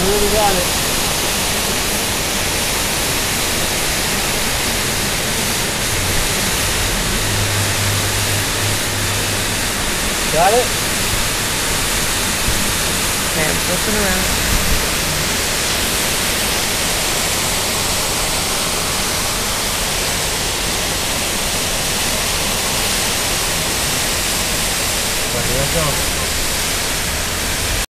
Really got it. Got it? Okay, I'm flipping around. Right, here I go.